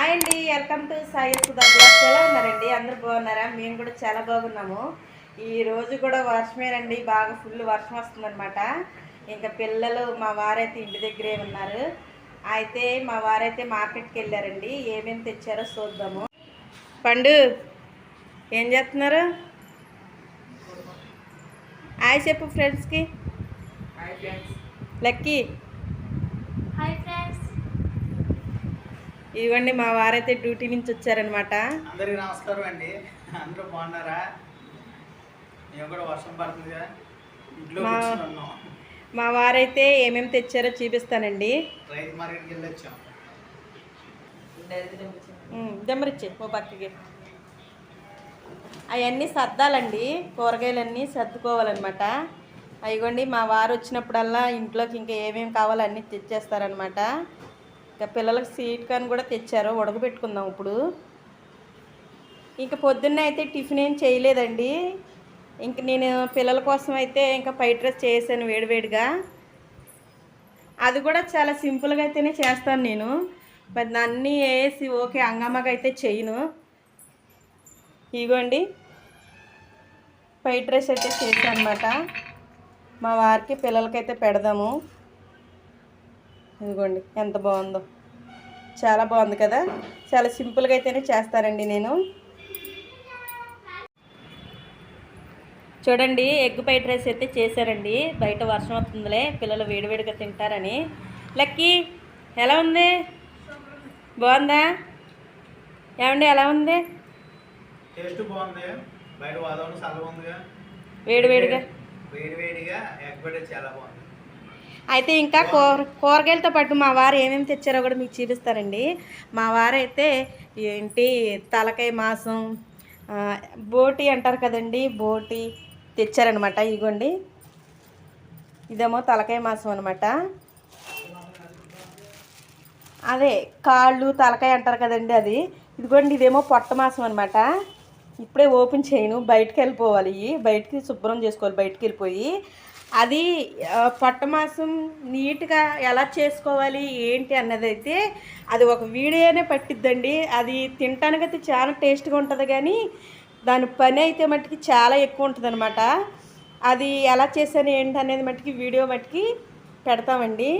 Hi అండి, welcome to Sai Sudha blogs. ఎలా ఉన్నారండి? అందరూ బాగున్నారా? మేము కూడా చాలా బాగున్నాము. ఈ రోజు కూడా వర్షమేనండి, బాగా ఫుల్ వర్షం వస్తుందన్నమాట. ఇంకా పిల్లలు మా వారైతే ఇంటి దగ్గరే ఉన్నారు. అయితే మా వారైతే మార్కెట్కి వెళ్ళారండి. ఏమేమి తెచ్చారో చూద్దాము. పండు ఏం చేస్తున్నారు? హాయ్ చెప్పు ఫ్రెండ్స్కి. Lucky hi friends. ఇవ్వండి, మా వారైతే డ్యూటీ నుంచి వచ్చారనమాట. అందరికి నమస్కారం అండి. అందరూ బాగున్నారా? మేము కూడా వర్షం పడుతుందిగా ఇంట్లో కూర్చున్నాం. మా వారైతే ఏమేమి తెచ్చారో చూపిస్తానండి. రైతు మార్కెట్కి వెళ్ళి వచ్చాం. దెమ్మరిచ్చే ఓ పక్కకి. అవన్నీ సర్దాలండి, కూరగాయలన్నీ సర్దుకోవాలన్నమాట. అయిగోండి, మా వారు వచ్చినప్పుడల్లా ఇంట్లోకి ఇంకా ఏమేమి కావాలో అన్నీ తెచ్చేస్తారనమాట. ఇంకా పిల్లలకు స్వీట్ కార్న్ కూడా తెచ్చారు, ఉడకబెట్టుకుందాం ఇప్పుడు. ఇంకా పొద్దున్నే అయితే టిఫిన్ ఏం చేయలేదండి. ఇంక నేను పిల్లల కోసం అయితే ఇంకా ఫ్రైడ్ రైస్ చేశాను వేడివేడిగా. అది కూడా చాలా సింపుల్గా అయితేనే చేస్తాను నేను. మరి అన్నీ వేసి ఓకే అంగమ్మగా అయితే చేయను. ఇగోండి, ఫ్రైడ్ రైస్ అయితే చేశాను అనమాట. మా వారికి పిల్లలకైతే పెడదాము. ఇదిగోండి ఎంత బాగుందో, చాలా బాగుంది కదా. చాలా సింపుల్గా అయితేనే చేస్తానండి నేను. చూడండి, ఎగ్ ఫ్రైడ్ రైస్ అయితే చేశారండి. బయట వర్షం వస్తుందిలే, పిల్లలు వేడివేడిగా తింటారని. లక్కీ ఎలా ఉంది? బాగుందా? ఏమండి ఎలా ఉంది? టేస్ట్ బాగుంది. బయట వాతావరణం చల్లగా ఉందిగా, వేడివేడిగా వేడివేడిగా ఎగ్ ఫ్రైడ్ చాలా బాగుంది. అయితే ఇంకా కూరగాయలతో పాటు మా వారు ఏమేమి తెచ్చారో కూడా మీకు చూపిస్తారండి. మా వారైతే ఏంటి తలకాయ మాంసం, బోటి అంటారు కదండి, బోటి తెచ్చారనమాట. ఇగోండి, ఇదేమో తలకాయ మాంసం అనమాట. అదే కాళ్ళు తలకాయ అంటారు కదండి, అది. ఇదిగోండి, ఇదేమో పొట్ట మాంసం అనమాట. ఇప్పుడే ఓపెన్ చేయను, బయటకు వెళ్ళిపోవాలి. బయటికి శుభ్రం చేసుకోవాలి, బయటికి వెళ్ళిపోయి. అది పొట్ట మాంసం నీట్గా ఎలా చేసుకోవాలి ఏంటి అన్నదైతే అది ఒక వీడియోనే పట్టిద్దండి. అది తినటానికైతే చాలా టేస్ట్గా ఉంటుంది, కానీ దాని పని అయితే మట్టుకి చాలా ఎక్కువ ఉంటుంది అనమాట. అది ఎలా చేశాను ఏంటి అనేది మట్టుకి వీడియో మట్టుకి పెడతామండి.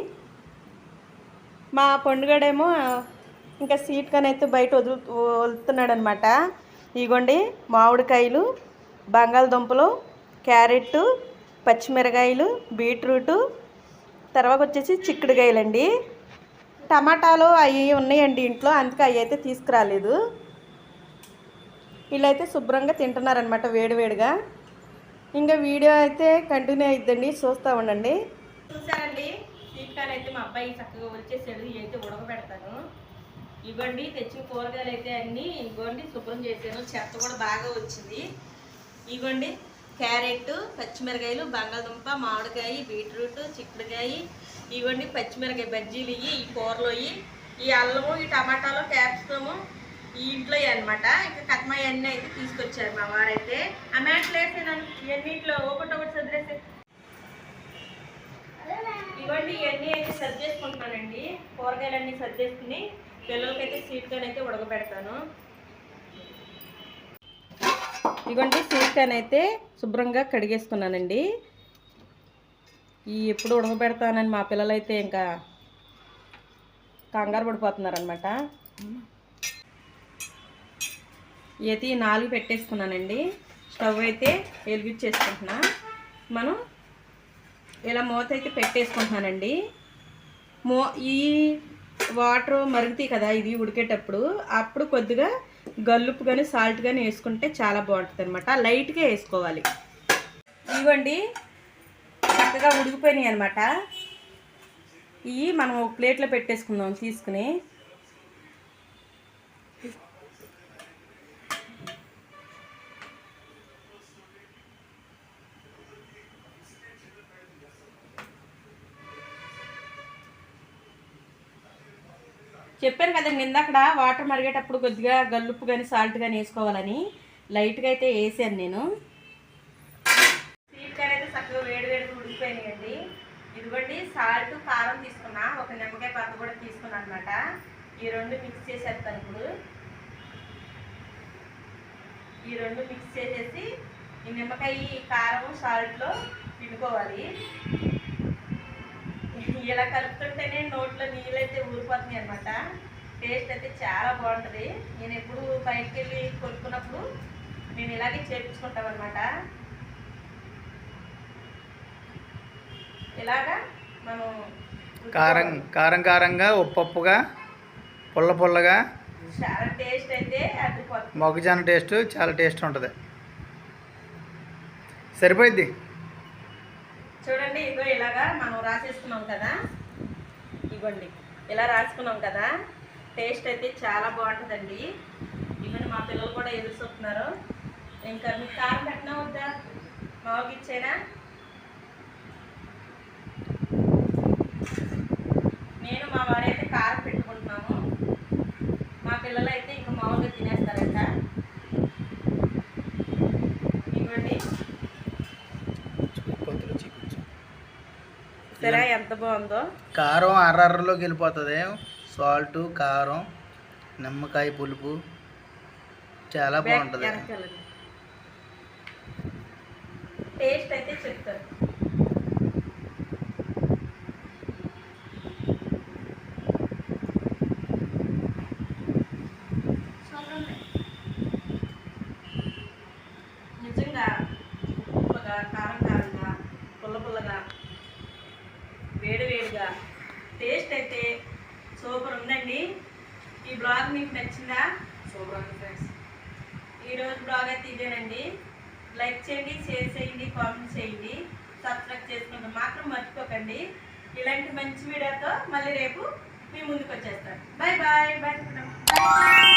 మా పండుగడేమో ఇంకా సీట్ కానీ అయితే బయట వదులుతున్నాడు అనమాట. ఇగోండి, మామిడికాయలు, బంగాళదుంపలు, క్యారెట్, పచ్చిమిరకాయలు, బీట్రూటు, తర్వాత వచ్చేసి చిక్కుడుకాయలండి. టమాటాలు అవి ఉన్నాయండి ఇంట్లో, అందుకే అవి అయితే తీసుకురాలేదు. వీళ్ళైతే శుభ్రంగా తింటున్నారనమాట వేడివేడిగా. ఇంకా వీడియో అయితే కంటిన్యూ అయిద్దండి, చూస్తూ ఉండండి. చూసారండి, స్వీట్ కార్న్ అయితే మా అబ్బాయి చక్కగా వచ్చేసాడు. ఇవి అయితే ఉడకబెడతాను. ఇవ్వండి, తెచ్చిన కూరగాయలు అయితే అన్నీ ఇవ్వండి శుభ్రం చేశాను. చెత్త కూడా బాగా వచ్చింది. ఇవ్వండి, క్యారెట్, పచ్చిమిరకాయలు, బంగాళదుంప, మామిడికాయ, బీట్రూట్, చిక్కుడుకాయ, ఇవ్వండి పచ్చిమిరకాయ బజ్జీలు, ఈ కూరలో ఈ అల్లము, ఈ టమాటాలు, క్యాప్సికము ఈ ఇంట్లో అనమాట. ఇంకా కత్మాయి అన్నీ అయితే తీసుకొచ్చారు మా వారైతే. ఆ మ్యాట్లు వేసేదాన్ని ఇవన్నింటిలో ఒకటి సర్దేసి. ఇవ్వండి, ఇవన్నీ అయితే సర్దేసుకుంటున్నానండి. కూరగాయలన్నీ సర్దేసుకుని పిల్లలకైతే స్వీట్ కార్న్ అయితే ఉడకబెడతాను. ఇదిగోండి, స్వీట్ కార్న్ అయితే శుభ్రంగా కడిగేసుకున్నానండి. ఈ ఎప్పుడు ఉడకబెడతానని మా పిల్లలైతే ఇంకా కంగారు పడిపోతున్నారనమాట. అయితే 4 పెట్టేసుకున్నానండి. స్టవ్ అయితే వెలిగించేసుకుంటున్నా. మనం ఇలా మూత అయితే పెట్టేసుకుంటున్నానండి. ఈ వాటర్ మరుగుతాయి కదా, ఇది ఉడికేటప్పుడు అప్పుడు కొద్దిగా గల్లుప్పు కానీ సాల్ట్ కానీ వేసుకుంటే చాలా బాగుంటుంది అనమాట. లైట్గా వేసుకోవాలి. ఇవ్వండి, చక్కగా ఉడికిపోయినాయి అనమాట. ఇవి మనం ఒక ప్లేట్లో పెట్టేసుకుందాం తీసుకుని. చెప్పాను కదండి ఇందాక వాటర్ మరిగేటప్పుడు కొద్దిగా గల్లుప్పు కానీ సాల్ట్ కానీ వేసుకోవాలని. లైట్గా అయితే వేసాను నేను. స్వీట్ కార్న్ అయితే చక్కగా వేడివేడిగా ఉడికిపోయినాయండి. ఇదిగోండి, సాల్ట్ కారం తీసుకున్నా, ఒక నిమ్మకాయ పత్త కూడా తీసుకున్నా అనమాట. ఈ రెండు మిక్స్ చేసేస్తాను ఇప్పుడు. ఈ రెండు మిక్స్ చేసేసి ఈ నిమ్మకాయ కారం సాల్ట్లో పిండుకోవాలి. ఇలా కలుపుతుంటేనే నోట్లో నీళ్ళైతే ఊరిపోతున్నాయి అనమాట. టేస్ట్ అయితే చాలా బాగుంటుంది. నేను ఎప్పుడు బయటికి వెళ్ళి కొనుక్కున్నప్పుడు నేను ఇలాగే చేపించుకుంటాం అనమాట. ఇలాగా మనం కారంగా ఉప్పుగా పుల్లగా చాలా టేస్ట్ అయితే అది మొక్కజొన్న టేస్ట్ చాలా టేస్ట్ ఉంటుంది. సరిపోయిద్ది. చూడండి, ఇగో ఇలాగా మనం రాసేసుకున్నాం కదా, ఇవ్వండి ఇలా రాసుకున్నాం కదా. టేస్ట్ అయితే చాలా బాగుంటుందండి. ఇవన్నీ మా పిల్లలు కూడా ఎదురు చూస్తున్నారు. ఇంకా మీకు కారం పెట్టినా వద్దా, మామూలుగా ఇచ్చేనా? నేను మా వారైతే కారం పెట్టుకుంటున్నాము. మా పిల్లలు అయితే ఇంకా మామూలుగా తినేస్తారంట. ఇవ్వండి, సరే ఎంత బాగుందో. కారం అర్రర్రలోకి వెళ్ళిపోతుంది. సాల్ట్, కారం, నిమ్మకాయ పులుపు చాలా బాగుంటుంది. టేస్ట్ అయితే చెప్తారు. నిజంగా ఉప్పుగా కారంగా పుల్లగా వేడిగా టేస్ట్ అయితే సూపర్ ఉందండి. ఈ బ్లాగ్ మీకు నచ్చిందా? సూపర్ ఉంది ఫ్రెండ్స్. ఈరోజు బ్లాగ్ అయితే ఇదేనండి. లైక్ చేయండి, షేర్ చేయండి, కామెంట్ చేయండి, సబ్స్క్రైబ్ చేసుకుంటాం మాత్రం మర్చిపోకండి. ఇలాంటి మంచి వీడియోతో మళ్ళీ రేపు మీ ముందుకు వచ్చేస్తాను. బాయ్.